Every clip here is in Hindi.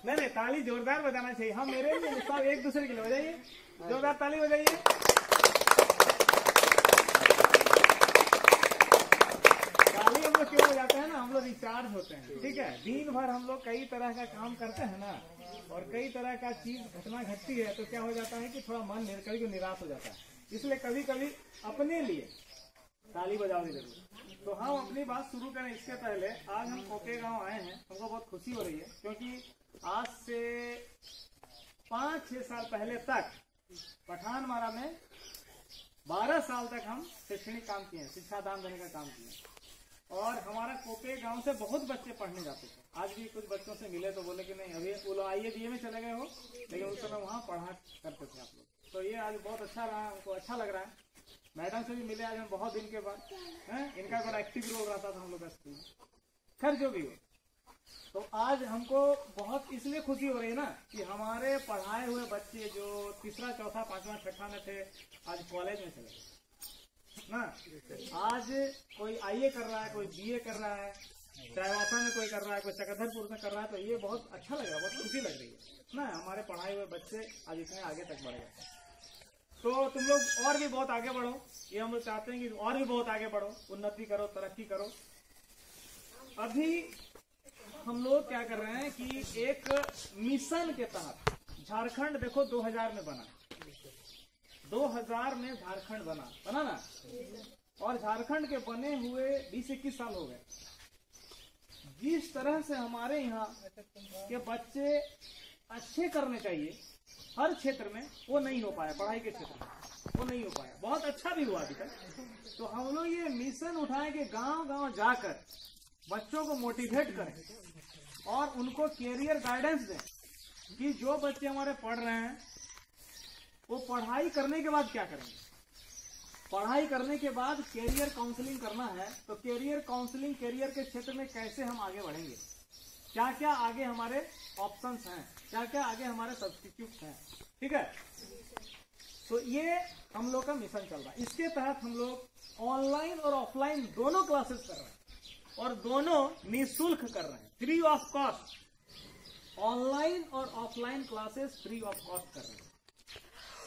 नहीं ताली जोरदार बजाना चाहिए। हम मेरे लिए सब एक दूसरे के लिए बजाइए, जोरदार ताली बजाइए। ताली हम लोग क्यों बजाते हैं ना, हम लोग रिचार्ज होते हैं, ठीक है। दिन भर हम लोग कई तरह का काम करते हैं ना, और कई तरह का चीज घटना घटती है, तो क्या हो जाता है कि थोड़ा मन कभी निराश हो जाता है। इसलिए कभी कभी अपने लिए ताली बजाओगे जरूर। तो हम अपनी बात शुरू करें इसके पहले, आज हम कोके गांव आए हैं, हमको बहुत खुशी हो रही है, क्योंकि आज से 5-6 साल पहले तक पठानमारा में 12 साल तक हम शैक्षणिक काम किए, शिक्षा दान देने का काम किए। और हमारा कोके गांव से बहुत बच्चे पढ़ने जाते थे। आज भी कुछ बच्चों से मिले तो बोले कि नहीं अभी वो लोग IABA में चले गए हो, लेकिन उस समय वहाँ पढ़ा करते थे आप लोग। तो ये आज बहुत अच्छा रहा, हमको अच्छा लग रहा है। मैडम से भी मिले आज हम बहुत दिन के बाद हैं, इनका बड़ा एक्टिव रोल रहता था हम लोग का स्कूल। खैर जो भी हो, तो आज हमको बहुत इसलिए खुशी हो रही है ना कि हमारे पढ़ाए हुए बच्चे जो 3रा, 4था, 5वां, 6ठा में थे, आज कॉलेज में चले गए ना। आज कोई IAA कर रहा है, कोई BA कर रहा है, चाईबासा में कोई कर रहा है, कोई चक्रधरपुर में कर रहा है। तो ये बहुत अच्छा लग रहा है, बहुत खुशी लग रही है ना, हमारे पढ़ाए हुए बच्चे आज इतने आगे तक बढ़ गए। तो तुम लोग और भी बहुत आगे बढ़ो, ये हम लोग चाहते हैं कि और भी बहुत आगे बढ़ो, उन्नति करो, तरक्की करो। अभी हम लोग क्या कर रहे हैं कि एक मिशन के तहत झारखंड देखो 2000 में बना, 2000 में झारखंड बना ना, और झारखंड के बने हुए 20-21 साल हो गए। जिस तरह से हमारे यहाँ के बच्चे अच्छे करने चाहिए हर क्षेत्र में, वो नहीं हो पाया, पढ़ाई के क्षेत्र में वो नहीं हो पाया। बहुत अच्छा भी हुआ अभी तक। तो हम लोग ये मिशन उठाए कि गांव गांव जाकर बच्चों को मोटिवेट करें और उनको कैरियर गाइडेंस दें कि जो बच्चे हमारे पढ़ रहे हैं वो पढ़ाई करने के बाद क्या करेंगे। पढ़ाई करने के बाद कैरियर काउंसलिंग करना है, तो कैरियर काउंसलिंग, कैरियर के क्षेत्र में कैसे हम आगे बढ़ेंगे, क्या क्या आगे हमारे ऑप्शंस हैं, क्या क्या आगे हमारे सब्स्टिट्यूट हैं, ठीक है। तो ये हम लोग का मिशन चल रहा है। इसके तहत हम लोग ऑनलाइन और ऑफलाइन दोनों क्लासेस कर रहे हैं, और दोनों निःशुल्क कर रहे हैं, फ्री ऑफ कॉस्ट। ऑनलाइन और offline classes free of cost कर रहे हैं।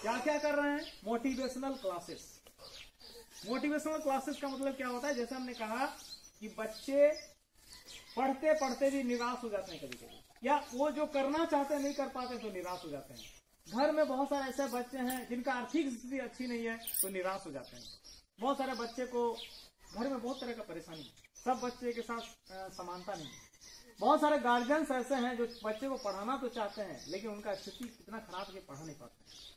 क्या क्या कर रहे हैं? Motivational classes. मोटिवेशनल क्लासेस का मतलब क्या होता है, जैसे हमने कहा कि बच्चे पढ़ते पढ़ते भी निराश हो जाते हैं कभी कभी, या वो जो करना चाहते हैं नहीं कर पाते तो निराश हो जाते हैं। घर में बहुत सारे ऐसे बच्चे हैं जिनका आर्थिक स्थिति अच्छी नहीं है तो निराश हो जाते हैं। बहुत सारे बच्चे को घर में बहुत तरह का परेशानी है, सब बच्चे के साथ समानता नहीं है। बहुत सारे गार्जियंस ऐसे हैं जो बच्चे को पढ़ाना तो चाहते हैं लेकिन उनका स्थिति इतना खराब है कि पढ़ा नहीं पाते।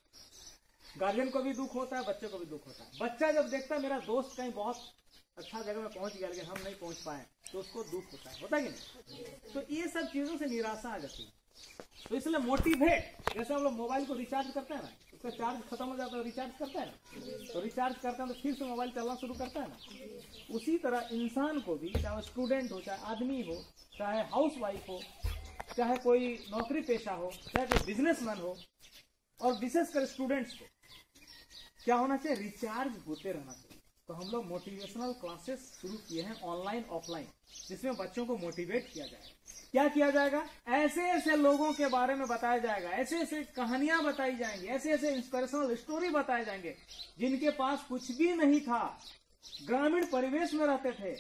गार्जियन को भी दुख होता है, बच्चे को भी दुख होता है। बच्चा जब देखता है मेरा दोस्त कहीं बहुत अच्छा जगह में पहुंच गया लेकिन हम नहीं पहुंच पाए, तो उसको दुख होता है कि नहीं। तो ये सब चीजों से निराशा आ जाती है। तो इसलिए मोटिवेट, जैसे हम लोग मोबाइल को रिचार्ज करते हैं ना, उसका चार्ज खत्म हो जाता है, रिचार्ज करता है ना, तो रिचार्ज करते हैं तो फिर से मोबाइल चलना शुरू करता है ना। उसी तरह इंसान को भी, चाहे स्टूडेंट हो, चाहे आदमी हो, चाहे हाउस वाइफ हो, चाहे कोई नौकरी पेशा हो, चाहे कोई बिजनेसमैन हो, और विशेषकर स्टूडेंट्स को क्या होना चाहिए, रिचार्ज होते रहना चाहिए। तो हम लोग मोटिवेशनल क्लासेस शुरू किए हैं ऑनलाइन ऑफलाइन, जिसमें बच्चों को मोटिवेट किया जाएगा। क्या किया जाएगा? ऐसे ऐसे लोगों के बारे में बताया जाएगा, ऐसे ऐसे कहानियां बताई जाएंगी, ऐसे ऐसे इंस्पिरेशनल स्टोरी बताए जाएंगे जिनके पास कुछ भी नहीं था, ग्रामीण परिवेश में रहते थे,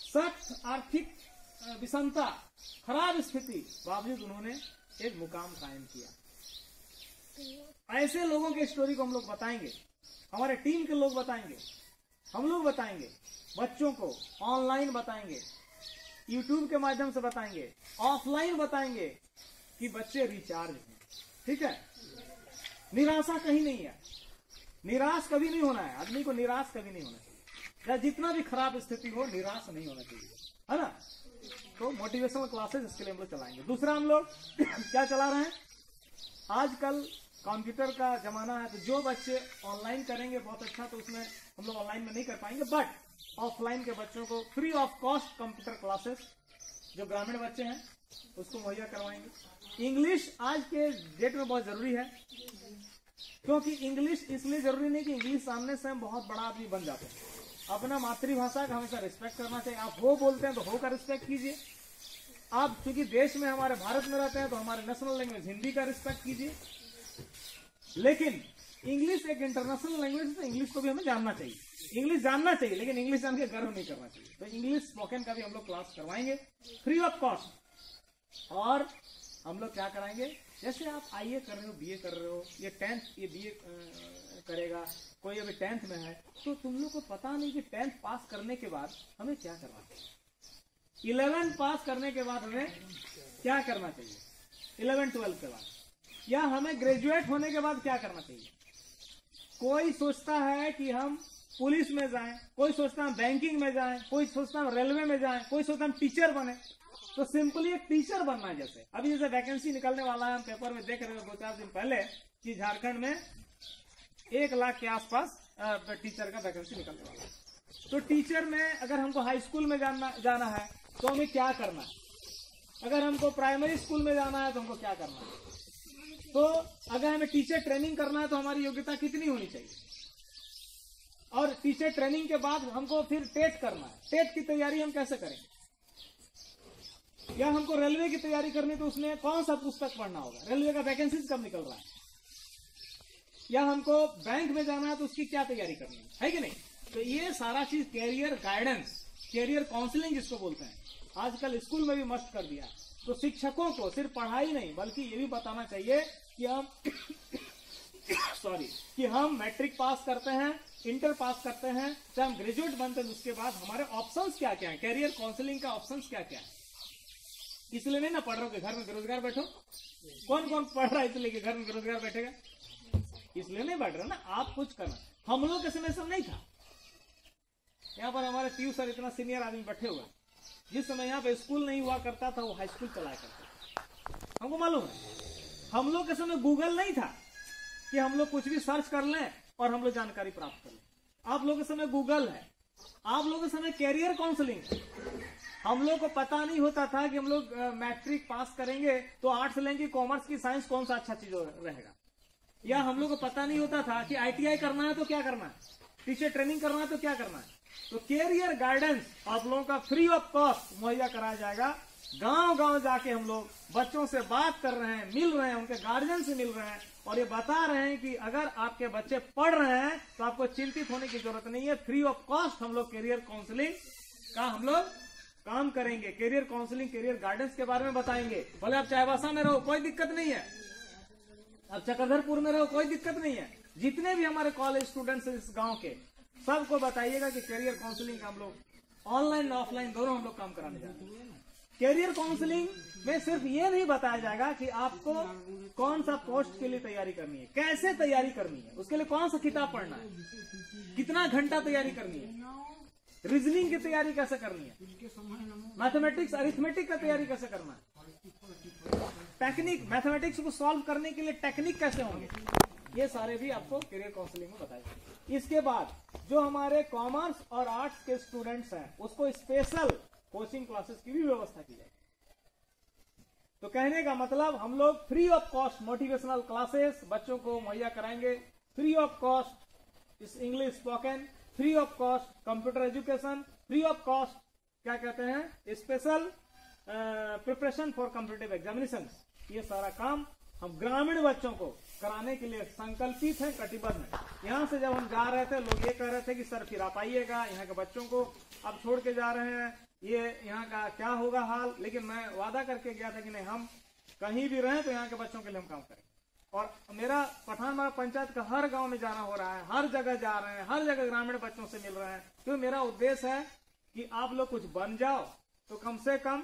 सख्त आर्थिक विषमता, खराब स्थिति, बावजूद उन्होंने एक मुकाम कायम किया। ऐसे लोगों की स्टोरी को हम लोग बताएंगे, हमारे टीम के लोग बताएंगे, हम लोग बताएंगे, बच्चों को ऑनलाइन बताएंगे, यूट्यूब के माध्यम से बताएंगे, ऑफलाइन बताएंगे कि बच्चे रिचार्ज हैं। ठीक है, निराशा कहीं नहीं है, निराश कभी नहीं होना है, आदमी को निराश कभी नहीं होना चाहिए, या जितना भी खराब स्थिति हो निराश नहीं होना चाहिए, है ना। तो मोटिवेशनल क्लासेस इसके लिए हम लोग चलाएंगे। दूसरा हम लोग क्या चला रहे हैं, आजकल कंप्यूटर का जमाना है, तो जो बच्चे ऑनलाइन करेंगे बहुत अच्छा, तो उसमें हम लोग ऑनलाइन में नहीं कर पाएंगे, बट ऑफलाइन के बच्चों को free of cost computer classes जो ग्रामीण बच्चे हैं उसको मुहैया करवाएंगे। इंग्लिश आज के डेट में बहुत जरूरी है, क्योंकि इंग्लिश इसलिए जरूरी नहीं कि इंग्लिश सामने से हम बहुत बड़ा आदमी बन जाते हैं। अपना मातृभाषा का हमेशा रिस्पेक्ट करना चाहिए। आप हो बोलते हैं तो हो का रिस्पेक्ट कीजिए, आप क्योंकि देश में हमारे भारत में रहते हैं तो हमारे नेशनल लैंग्वेज हिंदी का रिस्पेक्ट कीजिए, लेकिन इंग्लिश एक इंटरनेशनल लैंग्वेज है, तो इंग्लिश को भी हमें जानना चाहिए, इंग्लिश जानना चाहिए, लेकिन इंग्लिश जान के गर्व नहीं करना चाहिए। तो इंग्लिश स्पोकन का भी हम लोग क्लास करवाएंगे फ्री ऑफ कॉस्ट। और हम लोग क्या कराएंगे, जैसे आप आईए कर रहे हो, बीए कर रहे हो, ये 10th ये बीए करेगा, कोई अभी 10th में है, तो तुम लोग को पता नहीं कि 10th पास करने के बाद हमें क्या करना चाहिए, 11th पास करने के बाद हमें क्या करना चाहिए, 11-12 के बाद, या हमें ग्रेजुएट होने के बाद क्या करना चाहिए। कोई सोचता है कि हम पुलिस में जाएं, कोई सोचता है बैंकिंग में जाएं, कोई सोचता है रेलवे में जाएं, कोई सोचता है टीचर बने। तो सिंपली एक टीचर बनना है। जैसे अभी जैसे वैकेंसी निकलने वाला है, हम पेपर में देख रहे हो 2-4 दिन पहले कि झारखंड में 1 लाख के आसपास टीचर का वैकेंसी निकलने वाला है। तो टीचर में अगर हमको हाई स्कूल में जाना है तो हमें क्या करना है, अगर हमको प्राइमरी स्कूल में जाना है तो हमको क्या करना है, तो अगर हमें टीचर ट्रेनिंग करना है तो हमारी योग्यता कितनी होनी चाहिए, और टीचर ट्रेनिंग के बाद हमको फिर टेट करना है, टेट की तैयारी हम कैसे करें, या हमको रेलवे की तैयारी करनी तो उसमें कौन सा पुस्तक पढ़ना होगा, रेलवे का वैकेंसी कब निकल रहा है, या हमको बैंक में जाना है तो उसकी क्या तैयारी करनी है कि नहीं। तो ये सारा चीज कैरियर गाइडेंस, कैरियर काउंसलिंग जिसको बोलते हैं, आजकल स्कूल में भी मस्त कर दिया। तो शिक्षकों को सिर्फ पढ़ाई नहीं बल्कि ये भी बताना चाहिए कि हम कि हम मैट्रिक पास करते हैं, इंटर पास करते हैं, चाहे हम ग्रेजुएट बनते हैं, उसके बाद हमारे ऑप्शंस क्या क्या है, कैरियर काउंसलिंग का ऑप्शंस क्या क्या है। इसलिए नहीं ना पढ़ रहे हो कि घर में बेरोजगार बैठो, कौन कौन पढ़ रहा है इसलिए कि घर में बेरोजगार बैठेगा, इसलिए नहीं बैठ रहा ना, आप कुछ करना। हम लोग के समय सब नहीं था, यहाँ पर हमारे पीयू सर इतना सीनियर आदमी बैठे हुए, जिस समय यहाँ पे स्कूल नहीं हुआ करता था वो हाई स्कूल चलाया करता, हमको मालूम है। हम लोग के समय गूगल नहीं था कि हम लोग कुछ भी सर्च कर लें और हम लोग जानकारी प्राप्त कर लें। आप लोग के समय गूगल है, आप लोग के समय कैरियर काउंसलिंग। हम लोग को पता नहीं होता था कि हम लोग मैट्रिक पास करेंगे तो आर्ट्स लेंगे, कॉमर्स की साइंस कौन सा अच्छा चीज रहेगा, या हम लोग को पता नहीं होता था कि ITI करना है तो क्या करना है, टीचर ट्रेनिंग करना है तो क्या करना है। तो कैरियर गाइडेंस आप लोगों का फ्री ऑफ कॉस्ट मुहैया कराया जाएगा। गांव गांव जाके हम लोग बच्चों से बात कर रहे हैं, मिल रहे हैं, उनके गार्जियन से मिल रहे हैं और ये बता रहे हैं कि अगर आपके बच्चे पढ़ रहे हैं तो आपको चिंतित होने की जरूरत नहीं है। फ्री ऑफ कॉस्ट हम लोग कैरियर काउंसलिंग का हम लोग काम करेंगे, कैरियर काउंसलिंग, कैरियर गाइडेंस के बारे में बताएंगे। भले आप चाईबासा में रहो कोई दिक्कत नहीं है, आप चक्रधरपुर में रहो कोई दिक्कत नहीं है, जितने भी हमारे कॉलेज स्टूडेंट्स इस गांव के सबको बताइएगा कि कैरियर काउंसलिंग का हम लोग ऑनलाइन ऑफलाइन दोनों हम लोग काम कराने जा रहे हैं। कैरियर काउंसलिंग में सिर्फ ये नहीं बताया जाएगा कि आपको कौन सा पोस्ट के लिए तैयारी करनी है, कैसे तैयारी करनी है, उसके लिए कौन सा किताब पढ़ना है, कितना घंटा तैयारी करनी है, रीजनिंग की तैयारी कैसे करनी है, मैथमेटिक्स अरिथमेटिक का तैयारी कैसे करना है, टेक्निक मैथमेटिक्स को सॉल्व करने के लिए टेक्निक कैसे होंगे, ये सारे भी आपको कैरियर काउंसलिंग में बताए जाएंगे। इसके बाद जो हमारे कॉमर्स और आर्ट्स के स्टूडेंट्स हैं उसको स्पेशल कोचिंग क्लासेस की भी व्यवस्था की जाएगी। तो कहने का मतलब हम लोग free of cost motivational classes बच्चों को मुहैया कराएंगे, फ्री ऑफ कॉस्ट इस English spoken, free of cost computer education, free of cost क्या कहते हैं special preparation for competitive examination. ये सारा काम हम ग्रामीण बच्चों को कराने के लिए संकल्पित हैं, कटिबद्ध हैं। यहाँ से जब हम जा रहे थे लोग ये कह रहे थे कि सर फिर आप आइएगा, यहाँ के बच्चों को अब छोड़ के जा रहे हैं, ये यहाँ का क्या होगा हाल। लेकिन मैं वादा करके गया था कि नहीं, हम कहीं भी रहें तो यहाँ के बच्चों के लिए हम काम करें। और मेरा पठानमार्ग पंचायत का हर गांव में जाना हो रहा है, हर जगह जा रहे हैं, हर जगह ग्रामीण बच्चों से मिल रहे हैं। तो मेरा उद्देश्य है कि आप लोग कुछ बन जाओ तो कम से कम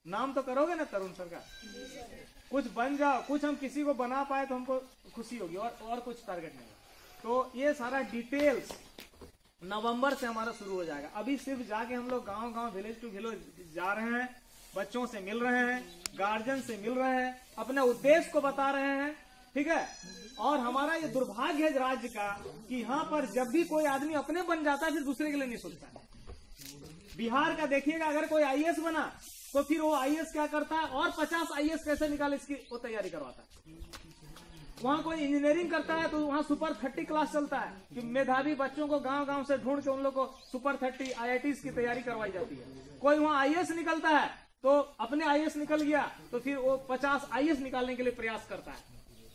नाम तो करोगे ना तरुण सर का, कुछ बन जाओ, कुछ हम किसी को बना पाए तो हमको खुशी होगी और कुछ टारगेट नहीं। तो ये सारा डिटेल्स नवंबर से हमारा शुरू हो जाएगा। अभी सिर्फ जाके हम लोग गांव गांव विलेज टू विलेज जा रहे हैं, बच्चों से मिल रहे हैं, गार्जियन से मिल रहे हैं, अपने उद्देश्य को बता रहे हैं, ठीक है। और हमारा ये दुर्भाग्य है राज्य का कि यहाँ पर जब भी कोई आदमी अपने बन जाता है फिर दूसरे के लिए नहीं सोचता है। बिहार का देखिएगा, अगर कोई IAS बना तो फिर वो IAS क्या करता है और 50 IAS कैसे निकाले इसकी वो तैयारी करवाता है। वहां कोई इंजीनियरिंग करता है तो वहां सुपर 30 क्लास चलता है कि मेधावी बच्चों को गांव गांव से ढूंढ के उन लोग को सुपर 30 IITs की तैयारी करवाई जाती है। कोई वहां IAS निकलता है तो अपने आईएएस निकल गया तो फिर वो 50 आईएएस निकालने के लिए प्रयास करता है,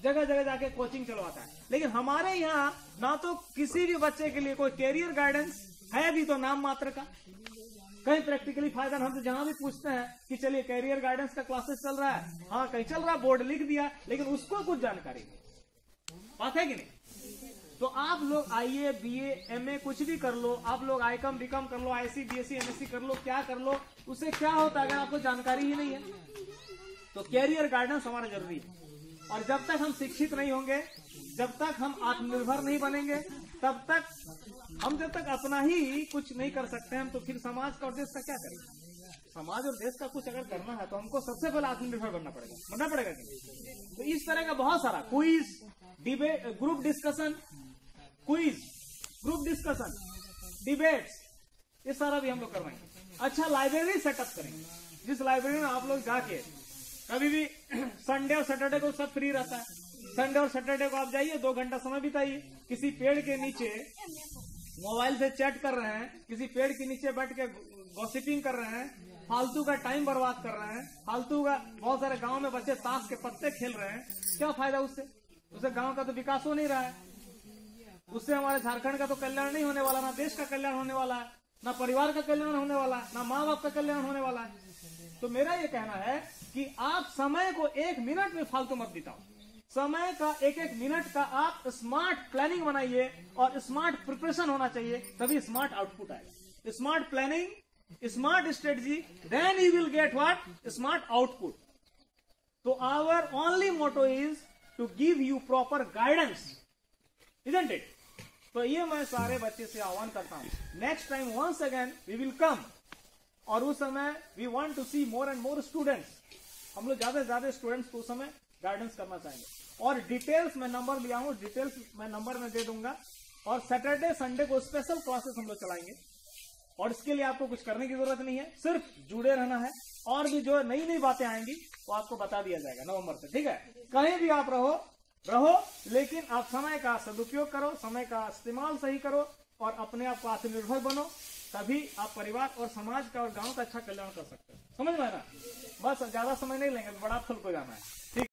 जगह जगह जाके कोचिंग चलवाता है। लेकिन हमारे यहाँ ना तो किसी भी बच्चे के लिए कोई कैरियर गाइडेंस है भी तो नाम मात्र का, कहीं प्रैक्टिकली फायदा। हम तो जहां भी पूछते हैं कि चलिए कैरियर गाइडेंस का क्लासेस चल रहा है, हाँ कहीं चल रहा, बोर्ड लिख दिया, लेकिन उसको कुछ जानकारी नहीं। बात है कि नहीं? तो आप लोग आईए, बीए, एमए कुछ भी कर लो, आप लोग आईकॉम, बीकॉम कर लो, आईएससी, बीएससी, एमएससी कर लो, क्या कर लो, उससे क्या होता है अगर आपको जानकारी ही नहीं है? तो कैरियर गाइडेंस हमारा जरूरी है। और जब तक हम शिक्षित नहीं होंगे, जब तक हम आत्मनिर्भर नहीं बनेंगे, तब तक हम जब तक अपना ही कुछ नहीं कर सकते हैं, तो फिर समाज का और देश का क्या करेंगे? समाज और देश का कुछ अगर करना है तो हमको सबसे पहले आत्मनिर्भर बनना पड़ेगा कि नहीं? तो इस तरह का बहुत सारा quiz, debate, group discussion, debates, ये सारा भी हम लोग करवाएंगे। अच्छा, लाइब्रेरी सेटअप करेंगे, जिस लाइब्रेरी में आप लोग जाके कभी भी संडे और सैटरडे को सब फ्री रहता है, संडे और सैटरडे को आप जाइए, 2 घंटा समय बिताइए, किसी पेड़ के नीचे मोबाइल से चैट कर रहे हैं, किसी पेड़ के नीचे बैठ के गॉसिपिंग कर रहे हैं, फालतू का टाइम बर्बाद कर रहे हैं, फालतू का। बहुत सारे गांव में बच्चे ताश के पत्ते खेल रहे हैं, क्या फायदा उससे गांव का तो विकास हो नहीं रहा है, उससे हमारे झारखंड का तो कल्याण नहीं होने वाला, ना देश का कल्याण होने वाला है, ना परिवार का कल्याण होने वाला है, ना माँ बाप का कल्याण होने वाला है। तो मेरा ये कहना है कि आप समय को 1 मिनट में फालतू मत बिताओ, समय का 1-1 मिनट का आप स्मार्ट प्लानिंग बनाइए, और स्मार्ट प्रिपरेशन होना चाहिए, तभी स्मार्ट आउटपुट आएगा। Smart planning, smart strategy, then you will get what? Smart output. तो our only motto is to give you proper guidance, isn't it? तो ये मैं सारे बच्चे से आह्वान करता हूं, next time once again we will come, और उस समय we want to see more and more students, हम लोग ज्यादा से ज्यादा स्टूडेंट्स को उस समय गाइडेंस करना चाहेंगे। और डिटेल्स में नंबर लिया हूं, डिटेल्स मैं नंबर में दे दूंगा, और सैटरडे संडे को स्पेशल क्लासेस हम लोग चलाएंगे, और इसके लिए आपको कुछ करने की जरूरत नहीं है, सिर्फ जुड़े रहना है, और भी जो नई नई बातें आएंगी वो आपको बता दिया जाएगा नवंबर से, ठीक है? कहीं भी आप रहो, लेकिन आप समय का सदुपयोग करो, समय का इस्तेमाल सही करो, और अपने आप को आत्मनिर्भर बनो, तभी आप परिवार और समाज का और गांव का अच्छा कल्याण कर सकते हैं। समझ में आया ना? बस ज्यादा समय नहीं लेंगे, बड़ा फल को जाना है।